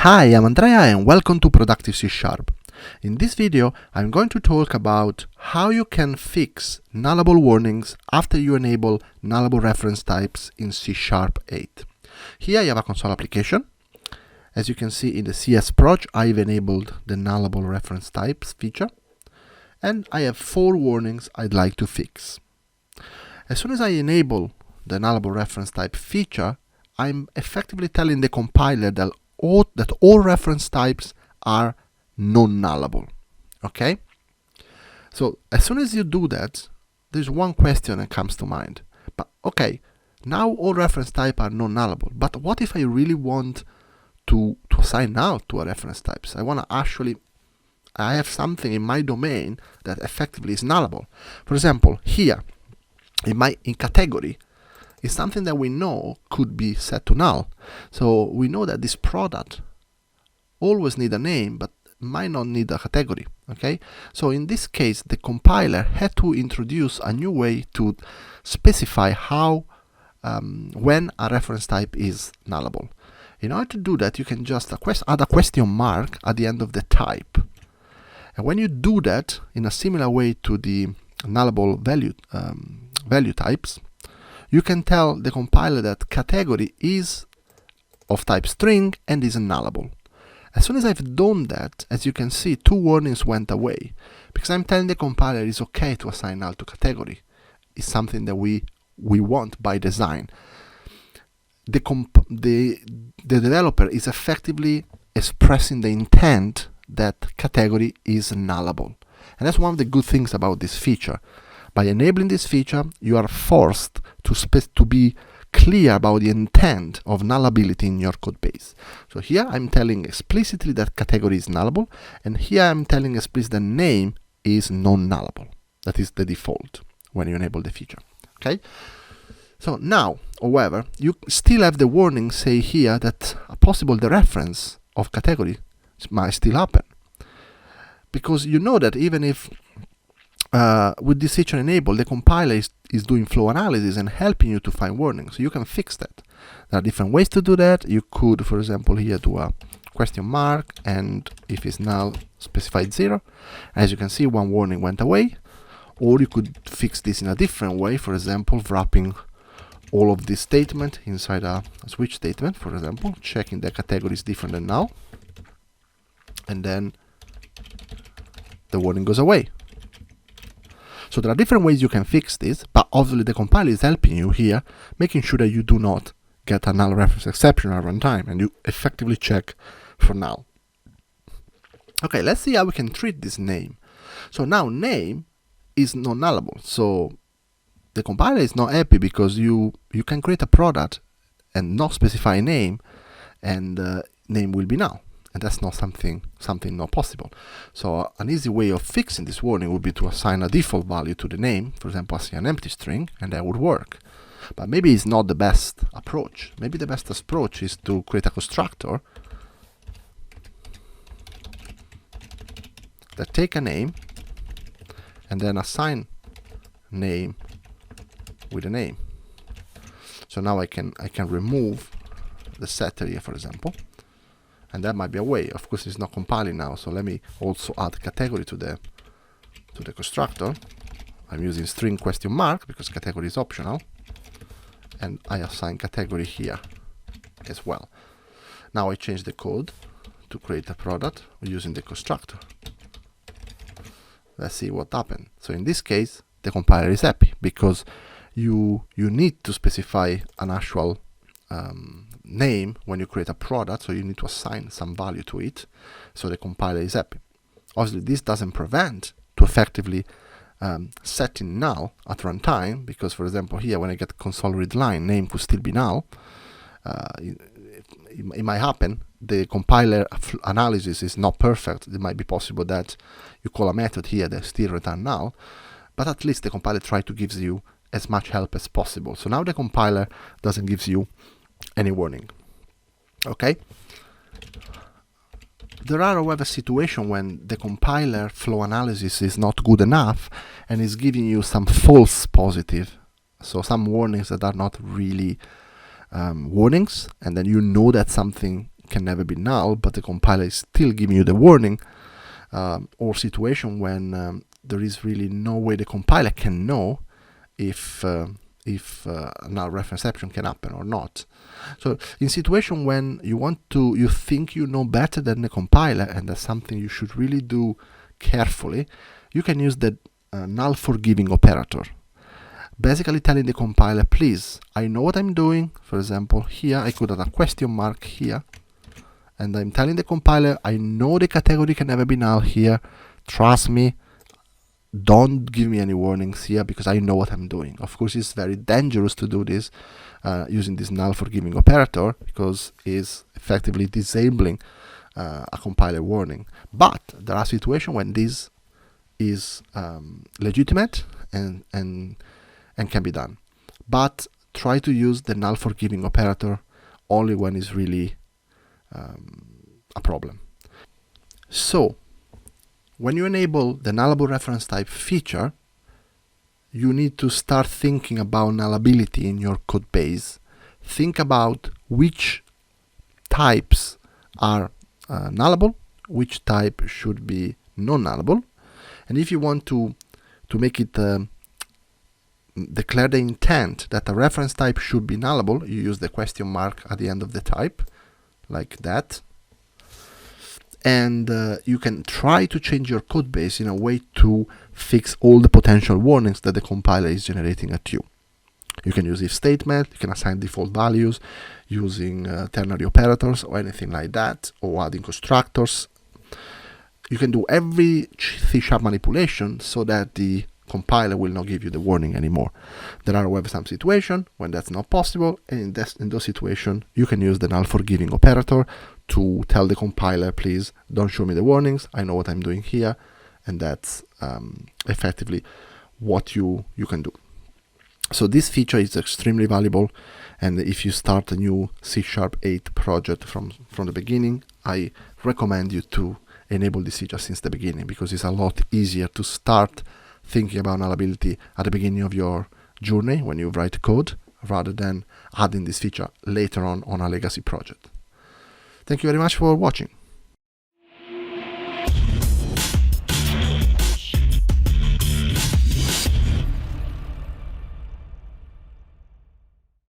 Hi, I'm Andrea and welcome to Productive C#. In this video, I'm going to talk about how you can fix nullable warnings after you enable nullable reference types in C#8. Here I have a console application. As you can see in the CS proj, I've enabled the nullable reference types feature, and I have 4 warnings I'd like to fix. As soon as I enable the nullable reference type feature, I'm effectively telling the compiler that all reference types are non-nullable. Okay? So as soon as you do that, there's one question that comes to mind. But okay, now all reference types are non-nullable. But what if I really want to assign null to a reference types? I have something in my domain that effectively is nullable. For example, here in category, is something that we know could be set to null. So we know that this product always need a name, but might not need a category. Okay? So in this case, the compiler had to introduce a new way to specify how when a reference type is nullable. In order to do that, you can just add a question mark at the end of the type. And when you do that in a similar way to the nullable value types, you can tell the compiler that category is of type string and is nullable. As soon as I've done that, as you can see, 2 warnings went away, because I'm telling the compiler it's okay to assign null to category. It's something that we want by design. The developer is effectively expressing the intent that category is nullable. And that's one of the good things about this feature. By enabling this feature, you are forced to be clear about the intent of nullability in your code base. So here I'm telling explicitly that category is nullable, and here I'm telling explicitly that name is non-nullable. That is the default when you enable the feature. Okay? So now, however, you still have the warning say here that a possible dereference of category might still happen. Because you know that even if with this feature enabled, the compiler is doing flow analysis and helping you to find warnings. So you can fix that. There are different ways to do that. You could, for example, here do a question mark, and if it's null, specify 0. As you can see, 1 warning went away. Or you could fix this in a different way, for example, wrapping all of this statement inside a switch statement, for example, checking the category is different than null. And then the warning goes away. So there are different ways you can fix this, but obviously the compiler is helping you here, making sure that you do not get a null reference exception at runtime, and you effectively check for null. Okay, let's see how we can treat this name. So now name is non-nullable. So the compiler is not happy because you can create a product and not specify a name, and name will be null. And that's not something not possible. So an easy way of fixing this warning would be to assign a default value to the name, for example, assign an empty string, and that would work. But maybe it's not the best approach. Maybe the best approach is to create a constructor that take a name and then assign name with a name. So now I can remove the setter here, for example. And that might be a way. Of course, it's not compiling now, so let me also add category to the constructor. I'm using string question mark because category is optional, and I assign category here as well. Now I change the code to create a product using the constructor. Let's see what happened. So in this case, the compiler is happy because you need to specify an actual name when you create a product, so you need to assign some value to it, so the compiler is happy. Obviously, this doesn't prevent to effectively setting null at runtime, because, for example, here when I get console read line, name could still be null. It might happen. The compiler analysis is not perfect. It might be possible that you call a method here that still return null, but at least the compiler tries to give you as much help as possible. So now the compiler doesn't give you any warning. Okay? There are, however, situations when the compiler flow analysis is not good enough and is giving you some false positive, so some warnings that are not really warnings, and then you know that something can never be null, but the compiler is still giving you the warning, or situation when there is really no way the compiler can know if null reference exception can happen or not. So in situation when you think you know better than the compiler, and that's something you should really do carefully, you can use the null forgiving operator. Basically telling the compiler, please, I know what I'm doing. For example, here I could add a question mark here, and I'm telling the compiler, I know the category can never be null here. Trust me, don't give me any warnings here because I know what I'm doing. Of course, it's very dangerous to do this using this null forgiving operator, because it's effectively disabling a compiler warning. But there are situations when this is legitimate and can be done. But try to use the null forgiving operator only when it's really a problem. So when you enable the nullable reference type feature, you need to start thinking about nullability in your code base. Think about which types are nullable, which type should be non-nullable, and if you want to make it declare the intent that a reference type should be nullable, you use the question mark at the end of the type, like that. And you can try to change your code base in a way to fix all the potential warnings that the compiler is generating at you. You can use if statement, you can assign default values using ternary operators or anything like that, or adding constructors. You can do every C# manipulation so that the compiler will not give you the warning anymore. There are however some situations when that's not possible, and in those situations you can use the null forgiving operator to tell the compiler, please don't show me the warnings, I know what I'm doing here, and that's effectively what you can do. So this feature is extremely valuable, and if you start a new C#8 project from the beginning, I recommend you to enable this feature since the beginning, because it's a lot easier to start thinking about nullability at the beginning of your journey when you write code, rather than adding this feature later on a legacy project. Thank you very much for watching.